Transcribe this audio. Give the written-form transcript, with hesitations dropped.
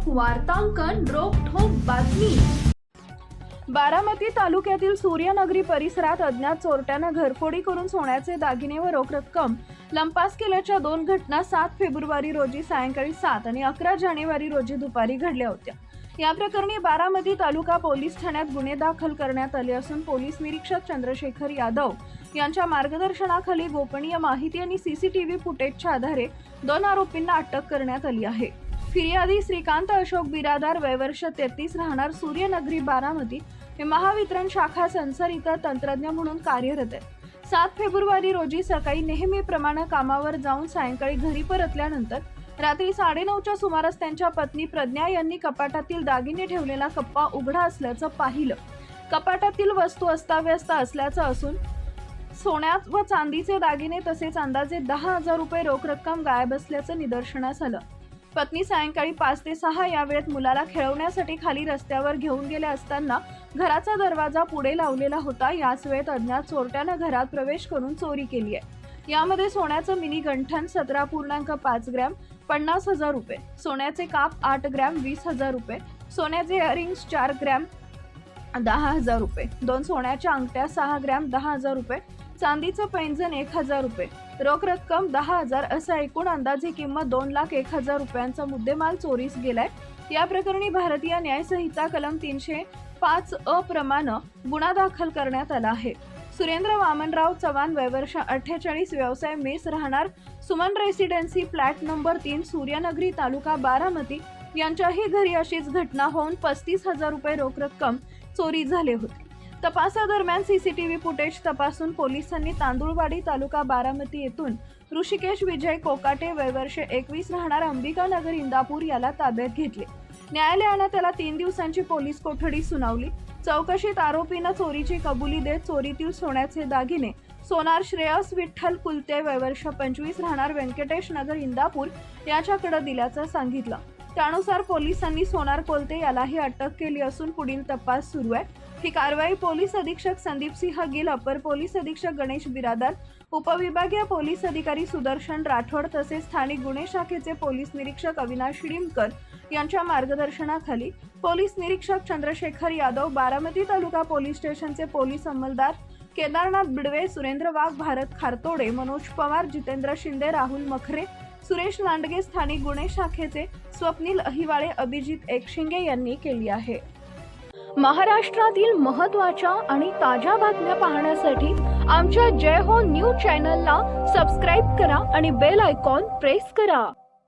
वार्तांकन रोखठोक बातमी। बारामती तालुक्यातील सूर्यनगरी परिसरात अज्ञात चोरट्यानं घरफोडी करून सोन्याचे दागिने व रोख रक्कम लंपास केल्याच्या 2 घटना 7 फेब्रुवारी रोजी सायंकाळी 7 आणि 11 जानेवारी रोजी दुपारी घडल्या होत्या। या प्रकरणी बारामती तालुका पोलीस ठाण्यात गुन्हे दाखल करण्यात आले असून पोलीस निरीक्षक चंद्रशेखर यादव यांच्या मार्गदर्शनाखाली गोपनीय माहिती आणि सीसीटीव्ही फुटेजच्या आधारे 2 आरोपींना अटक करण्यात आली आहे। फिर्यादी श्रीकांत अशोक बिरादार वय वर्ष 33 राहणार सूर्यनगरी बारामती हे महावितरण शाखा संसर इथं तंत्रज्ञ म्हणून कार्यरत आहे। 7 फेब्रुवारी रोजी सकाळी नेहमीप्रमाणे कामावर जाऊन सायंकाळी घरी परतल्यानंतर रात्री 9:30च्या सुमारास त्यांच्या पत्नी प्रज्ञा यांनी कपाटातील दागिने ठेवलेला कप्पा उघडा असल्याचं पाहिलं। कपाटातील वस्तू अस्ताव्यस्त असल्याचं असून सोन्यात व चांदीचे दागिने तसेच अंदाजे 10,000 रुपये रोख रक्कम गायब असल्याचं निदर्शनास आलं। पत्नी सायंकाळी 5 ते 6 या वेळेत मुलाला खेळवण्यासाठी खाली रस्त्यावर घेऊन गेले असताना घराचा दरवाजा पुढे लावलेला होता। याच वेळेत अज्ञात चोरट्यानं घरात प्रवेश करून चोरी केली आहे। यामध्ये सोन्याचं मिनी गंठण 17.5 ग्रॅम 50,000 रुपये, सोन्याचे काप 8 ग्रॅम 20,000 रुपये, सोन्याचे इयरिंग्स 4 ग्रॅम 10,000 रुपये, 2 सोन्याच्या अंगठ्या 6 ग्रॅम 10,000 रुपये, चांदीचं पैंजण 1,000 रुपये, रोख रक्कम 10,000 असा एकूण अंदाजे किंमत 2,01,000 रुपयांचा मुद्देमाल चोरीस गेलाय। या प्रकरणी भारतीय न्याय संहिता कलम 305 अ प्रमाणे गुन्हा दाखल करण्यात आला आहे। सुरेंद्र वामनराव चव्हाण वय वर्ष 48 व्यवसाय मेस राहणार Suman residency flat number 3 Suryanagari तालुका बारामती यांच्याही घरी अशीच घटना होऊन 35,000 रुपये रोख रक्कम चोरी झाले होते। तपासादरम्यान सीसीटीव्ही फुटेज तपासून पोलिसांनी तांदुळवाडी तालुका बारामती येथून ऋषिकेश विजय कोकाटे वय वर्ष 21 राहणार अंबिका नगर इंदापूर याला ताब्यात घेतले। न्यायालयाने त्याला 3 दिवसांची पोलीस कोठडी सुनावली। चौकशीत आरोपीनं चोरीची कबुली देत चोरीतील सोन्याचे दागिने सोनार श्रेयस विठ्ठल कुलते वय वर्ष 25 राहणार व्यंकटेश नगर इंदापूर याच्याकडे दिल्याचं सांगितलं। त्यानुसार पोलिसांनी सोनार कोलते यालाही अटक केली असून पुढील तपास सुरू आहे। ही कारवाई पोलीस अधीक्षक संदीप सिंह गिल, अपर पोलीस अधीक्षक गणेश बिरादार, उपविभागीय पोलीस अधिकारी सुदर्शन राठोड तसेच स्थानिक गुन्हे शाखेचे पोलीस निरीक्षक अविनाश डिमकर यांच्या मार्गदर्शनाखाली पोलीस निरीक्षक चंद्रशेखर यादव, बारामती तालुका पोलीस स्टेशनचे पोलीस अंमलदार केदारनाथ बिडवे, सुरेंद्र वाघ, भारत खारतोडे, मनोज पवार, जितेंद्र शिंदे, राहुल मखरे, सुरेश लांडगे, स्थानिक गुन्हे शाखेचे स्वप्नील अहिवाळे, अभिजित एकशिंगे यांनी केली आहे। महाराष्ट्रातील महत्त्वाच्या आणि ताज्या बातम्या पाहण्यासाठी आमच्या जय हो न्यूज चॅनलला सबस्क्राइब करा आणि बेल आयकॉन प्रेस करा।